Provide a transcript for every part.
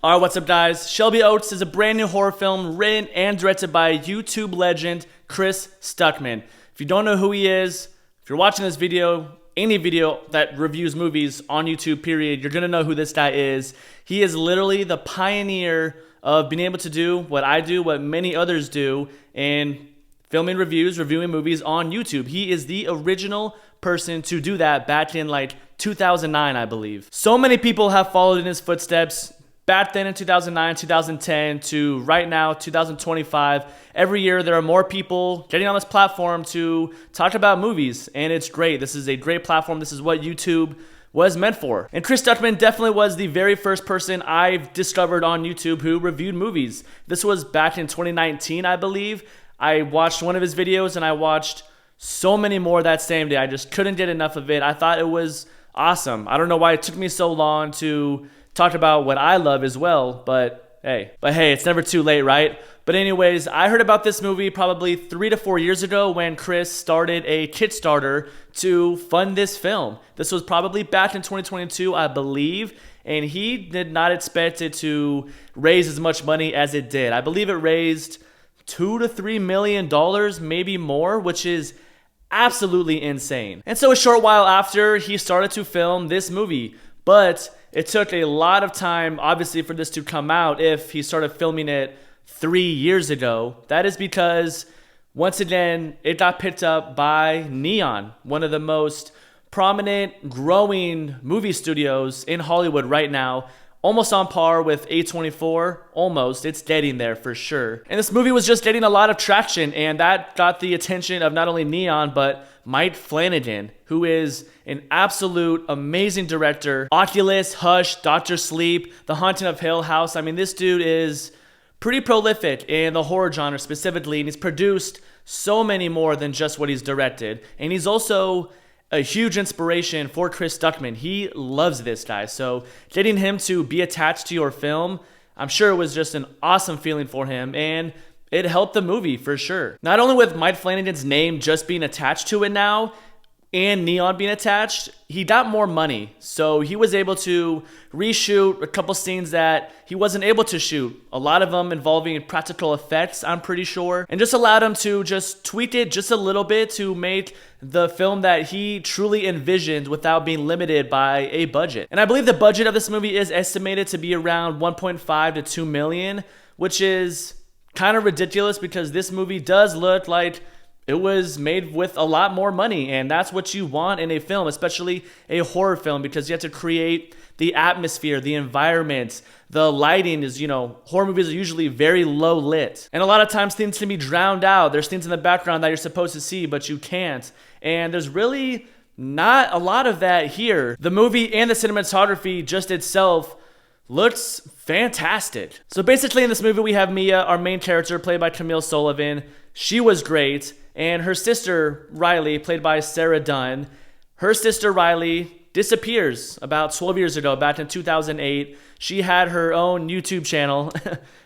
Alright, what's up guys? Shelby Oaks is a brand new horror film written and directed by YouTube legend Chris Stuckmann. If you don't know who he is, if you're watching this video, any video that reviews movies on YouTube period, you're gonna know who this guy is. He is literally the pioneer of being able to do what I do, what many others do, and filming reviews, reviewing movies on YouTube. He is the original person to do that back in like 2009, I believe. So many people have followed in his footsteps. Back then in 2009, 2010 to right now, 2025, every year there are more people getting on this platform to talk about movies, and it's great. This is a great platform. This is what YouTube was meant for. And Chris Stuckmann definitely was the very first person I've discovered on YouTube who reviewed movies. This was back in 2019, I believe. I watched one of his videos and I watched so many more that same day. I just couldn't get enough of it. I thought it was awesome. I don't know why it took me so long to talk about what I love as well, but hey, it's never too late, right? But anyways, I heard about this movie probably 3 to 4 years ago when Chris started a Kickstarter to fund this film. This was probably back in 2022, I believe, and he did not expect it to raise as much money as it did. I believe it raised $2 to $3 million, maybe more, which is absolutely insane. And so a short while after, he started to film this movie, but it took a lot of time, obviously, for this to come out if he started filming it 3 years ago. That is because, once again, it got picked up by Neon, one of the most prominent, growing movie studios in Hollywood right now. Almost on par with A24, almost. It's getting there for sure. And this movie was just getting a lot of traction, and that got the attention of not only Neon, but Mike Flanagan, who is an absolute amazing director. Oculus, Hush, Dr. Sleep, The Haunting of Hill House. I mean, this dude is pretty prolific in the horror genre specifically, and he's produced so many more than just what he's directed. And he's also a huge inspiration for Chris Stuckmann. He loves this guy. So getting him to be attached to your film, I'm sure it was just an awesome feeling for him, and it helped the movie for sure. Not only with Mike Flanagan's name just being attached to it now, and Neon being attached, he got more money. So he was able to reshoot a couple scenes that he wasn't able to shoot. A lot of them involving practical effects, I'm pretty sure. And just allowed him to just tweak it just a little bit to make the film that he truly envisioned without being limited by a budget. And I believe the budget of this movie is estimated to be around 1.5 to 2 million, which is kind of ridiculous because this movie does look like it was made with a lot more money, and that's what you want in a film, especially a horror film, because you have to create the atmosphere, the environment, the lighting is, horror movies are usually very low lit. And a lot of times things can be drowned out. There's things in the background that you're supposed to see, but you can't. And there's really not a lot of that here. The movie and the cinematography just itself looks fantastic. So basically in this movie we have Mia, our main character, played by Camille Sullivan. She was great. And her sister, Riley, played by Sarah Dunn, her sister, Riley, disappears about 12 years ago, back in 2008. She had her own YouTube channel.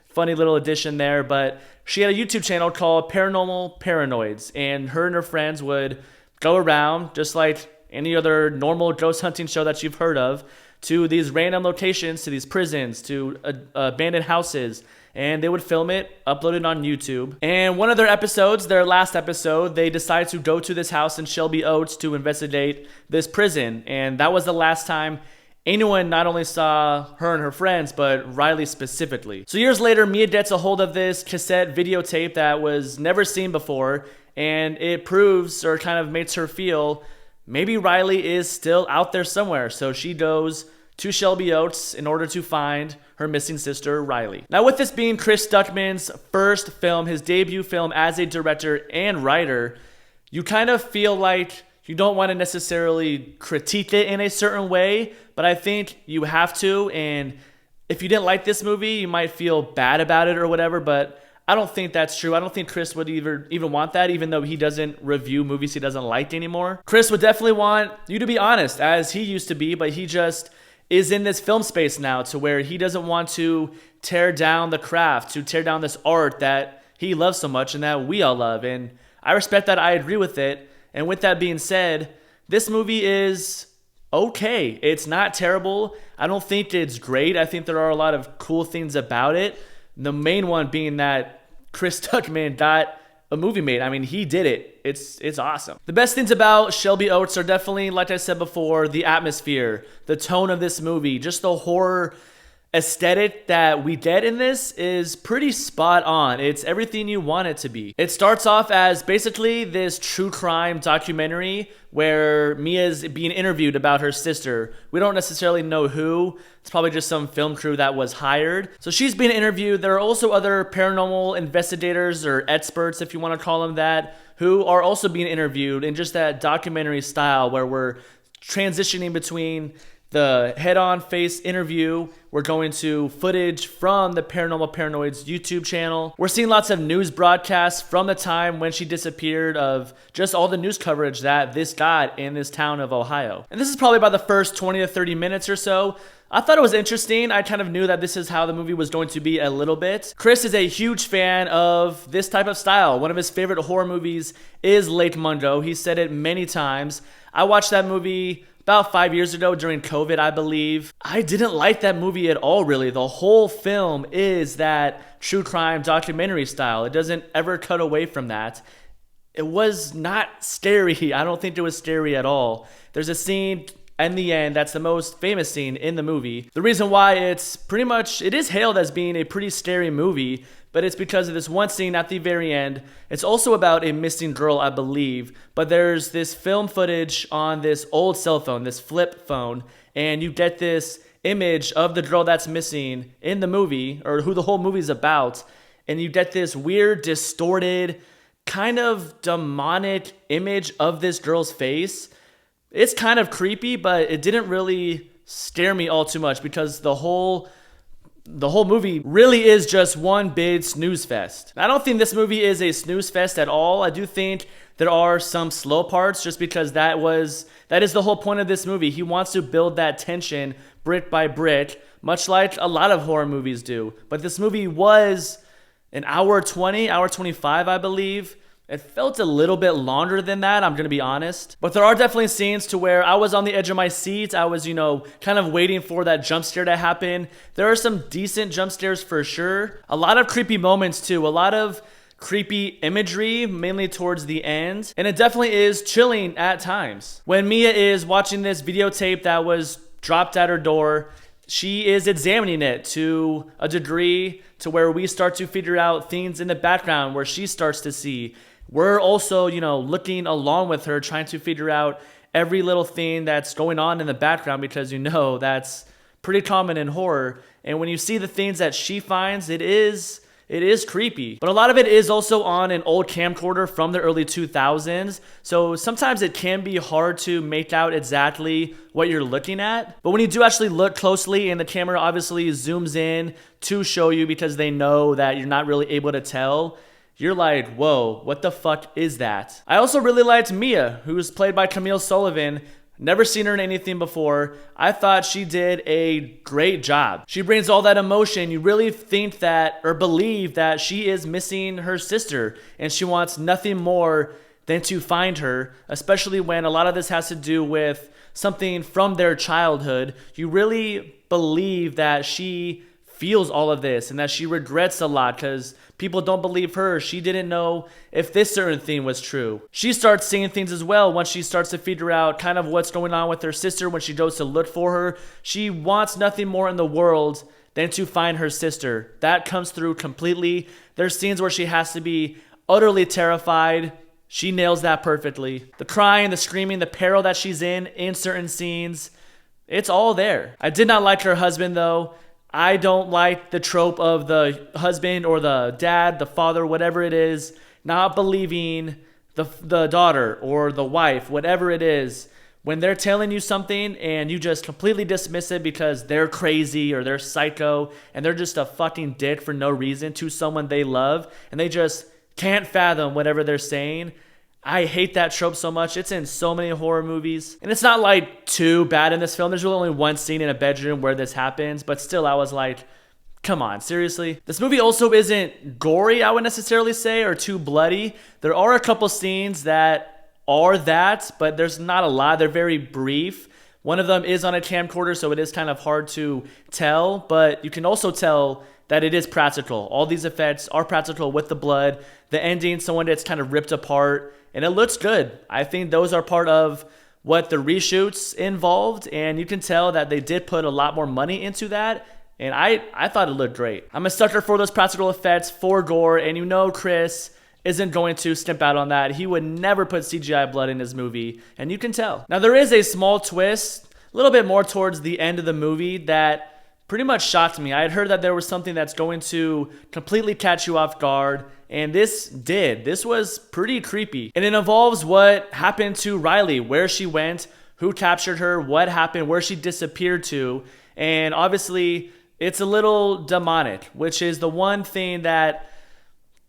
Funny little addition there, but she had a YouTube channel called Paranormal Paranoids, and her friends would go around, just like any other normal ghost hunting show that you've heard of, to these random locations, to these prisons, to abandoned houses, and they would film it, upload it on YouTube. And one of their episodes, their last episode, they decided to go to this house in Shelby Oaks to investigate this prison. And that was the last time anyone not only saw her and her friends, but Riley specifically. So years later, Mia gets a hold of this cassette videotape that was never seen before, and it proves, or kind of makes her feel, maybe Riley is still out there somewhere. So she goes to Shelby Oaks in order to find her missing sister, Riley. Now, with this being Chris Stuckmann's first film, his debut film as a director and writer, you kind of feel like you don't want to necessarily critique it in a certain way, but I think you have to. And if you didn't like this movie, you might feel bad about it or whatever, but I don't think that's true. I don't think Chris would even want that, even though he doesn't review movies he doesn't like anymore. Chris would definitely want you to be honest, as he used to be, but he just is in this film space now to where he doesn't want to tear down the craft, to tear down this art that he loves so much and that we all love. And I respect that. I agree with it. And with that being said, this movie is okay. It's not terrible. I don't think it's great. I think there are a lot of cool things about it. The main one being that Chris Stuckmann got a movie made. I mean, he did it. It's awesome. The best things about Shelby Oaks are definitely, like I said before, the atmosphere, the tone of this movie, just the horror aesthetic that we get in this is pretty spot on. It's everything you want it to be. It starts off as basically this true crime documentary where Mia's being interviewed about her sister. We don't necessarily know who. It's probably just some film crew that was hired. So she's being interviewed. There are also other paranormal investigators or experts, if you want to call them that, who are also being interviewed in just that documentary style where we're transitioning between the head-on face interview. We're going to footage from the Paranormal Paranoids YouTube channel. We're seeing lots of news broadcasts from the time when she disappeared of just all the news coverage that this got in this town of Ohio. And this is probably about the first 20 to 30 minutes or so. I thought it was interesting. I kind of knew that this is how the movie was going to be a little bit. Chris is a huge fan of this type of style. One of his favorite horror movies is Lake Mungo. He said it many times. I watched that movie about 5 years ago during COVID, I believe. I didn't like that movie at all, really. The whole film is that true crime documentary style. It doesn't ever cut away from that. It was not scary. I don't think it was scary at all. There's a scene in the end that's the most famous scene in the movie. The reason why it is hailed as being a pretty scary movie, but it's because of this one scene at the very end. It's also about a missing girl, I believe, but there's this film footage on this old cell phone, this flip phone, and you get this image of the girl that's missing in the movie, or who the whole movie's about, and you get this weird, distorted, kind of demonic image of this girl's face. It's kind of creepy, but it didn't really scare me all too much because the whole movie really is just one big snooze fest. I don't think this movie is a snooze fest at all. I do think there are some slow parts just because that is the whole point of this movie. He wants to build that tension brick by brick, much like a lot of horror movies do. But this movie was an hour 20, hour 25, I believe. It felt a little bit longer than that, I'm going to be honest. But there are definitely scenes to where I was on the edge of my seat. I was, kind of waiting for that jump scare to happen. There are some decent jump scares for sure. A lot of creepy moments too. A lot of creepy imagery, mainly towards the end. And it definitely is chilling at times. When Mia is watching this videotape that was dropped at her door, she is examining it to a degree to where we start to figure out things in the background where she starts to see. We're also, looking along with her, trying to figure out every little thing that's going on in the background because that's pretty common in horror. And when you see the things that she finds, it is creepy. But a lot of it is also on an old camcorder from the early 2000s. So sometimes it can be hard to make out exactly what you're looking at. But when you do actually look closely and the camera obviously zooms in to show you because they know that you're not really able to tell, you're like, whoa, what the fuck is that? I also really liked Mia, who's played by Camille Sullivan. Never seen her in anything before. I thought she did a great job. She brings all that emotion. You really think that or believe that she is missing her sister and she wants nothing more than to find her, especially when a lot of this has to do with something from their childhood. You really believe that she feels all of this and that she regrets a lot because people don't believe her. She didn't know if this certain thing was true. She starts seeing things as well once she starts to figure out kind of what's going on with her sister when she goes to look for her. She wants nothing more in the world than to find her sister. That comes through completely. There's scenes where she has to be utterly terrified. She nails that perfectly. The crying, the screaming, the peril that she's in certain scenes, it's all there. I did not like her husband though. I don't like the trope of the husband or the dad, the father, whatever it is, not believing the daughter or the wife, whatever it is, when they're telling you something and you just completely dismiss it because they're crazy or they're psycho and they're just a fucking dick for no reason to someone they love and they just can't fathom whatever they're saying. I hate that trope so much. It's in so many horror movies. And it's not like too bad in this film. There's really only one scene in a bedroom where this happens. But still, I was like, come on, seriously? This movie also isn't gory, I would necessarily say, or too bloody. There are a couple scenes that are that, but there's not a lot. They're very brief. One of them is on a camcorder, so it is kind of hard to tell, but you can also tell that it is practical. All these effects are practical with the blood. The ending, someone that's kind of ripped apart, and it looks good. I think those are part of what the reshoots involved, and you can tell that they did put a lot more money into that, and I thought it looked great. I'm a sucker for those practical effects, for gore, and you know Chris isn't going to stimp out on that. He would never put CGI blood in his movie, and you can tell. Now, there is a small twist, a little bit more towards the end of the movie, that pretty much shocked me. I had heard that there was something that's going to completely catch you off guard, and this did. This was pretty creepy. And it involves what happened to Riley, where she went, who captured her, what happened, where she disappeared to. And obviously, it's a little demonic, which is the one thing that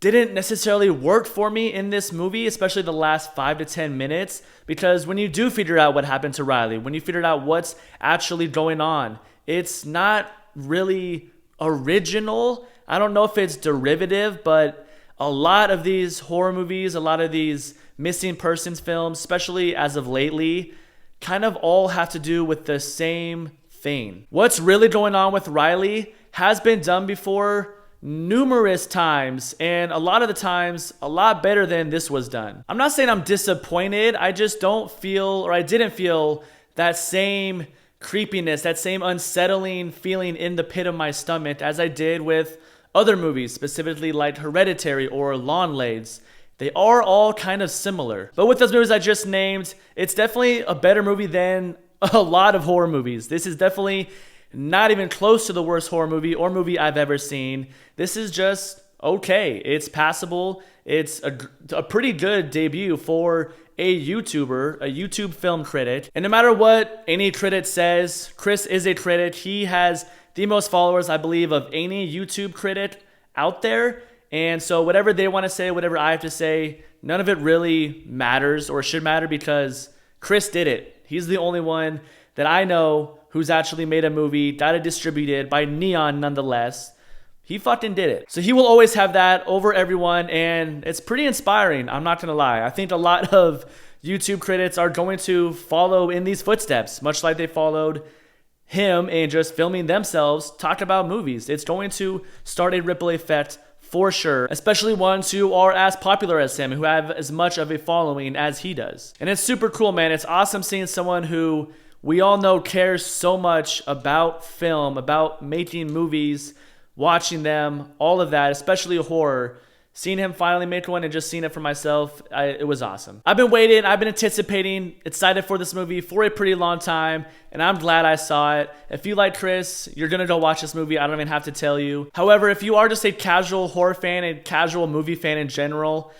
didn't necessarily work for me in this movie, especially the last 5 to 10 minutes, because when you do figure out what happened to Riley, when you figure out what's actually going on, it's not really original. I don't know if it's derivative, but a lot of these horror movies, a lot of these missing persons films, especially as of lately, kind of all have to do with the same thing. What's really going on with Riley has been done before numerous times, and a lot of the times a lot better than this was done. I'm not saying I'm disappointed. I just don't feel, or I didn't feel, that same creepiness, that same unsettling feeling in the pit of my stomach as I did with other movies, specifically like Hereditary or Longlegs. They are all kind of similar. But with those movies I just named, it's definitely a better movie than a lot of horror movies. This is definitely not even close to the worst horror movie or movie I've ever seen. This is just okay. It's passable. It's a pretty good debut for a YouTuber, a YouTube film critic. And no matter what any critic says, Chris is a critic. He has the most followers, I believe, of any YouTube critic out there. And so whatever they want to say, whatever I have to say, none of it really matters or should matter because Chris did it. He's the only one that I know who's actually made a movie, got it distributed by Neon nonetheless. He fucking did it. So he will always have that over everyone, and it's pretty inspiring, I'm not gonna lie. I think a lot of YouTube critics are going to follow in these footsteps, much like they followed him and just filming themselves talk about movies. It's going to start a ripple effect for sure, especially ones who are as popular as him, who have as much of a following as he does. And it's super cool, man. It's awesome seeing someone who we all know cares so much about film, about making movies, watching them, all of that, especially horror. Seeing him finally make one and just seeing it for myself, it was awesome. I've been waiting, I've been anticipating, excited for this movie for a pretty long time, and I'm glad I saw it. If you like Chris, you're gonna go watch this movie, I don't even have to tell you. However, if you are just a casual horror fan and casual movie fan in general,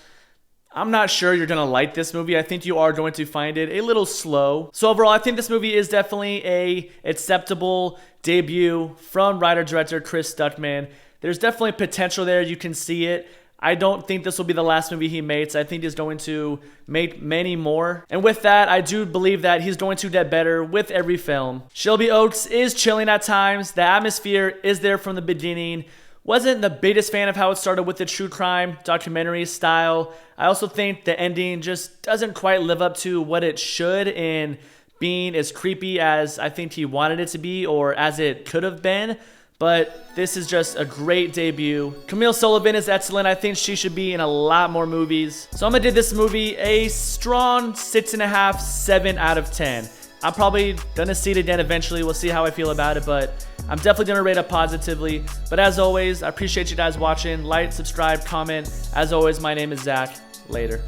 I'm not sure you're gonna like this movie. I think you are going to find it a little slow. So overall, I think this movie is definitely a acceptable debut from writer-director Chris Stuckmann. There's definitely potential there, you can see it. I don't think this will be the last movie he makes. I think he's going to make many more. And with that, I do believe that he's going to get better with every film. Shelby Oaks is chilling at times. The atmosphere is there from the beginning. Wasn't the biggest fan of how it started with the true crime documentary style. I also think the ending just doesn't quite live up to what it should in being as creepy as I think he wanted it to be or as it could have been. But this is just a great debut. Camille Sullivan is excellent. I think she should be in a lot more movies. So I'm gonna give this movie a strong 6.5, 7 out of 10. I'm probably gonna see it again eventually. We'll see how I feel about it, but I'm definitely gonna rate it positively. But as always, I appreciate you guys watching. Like, subscribe, comment. As always, my name is Zach. Later.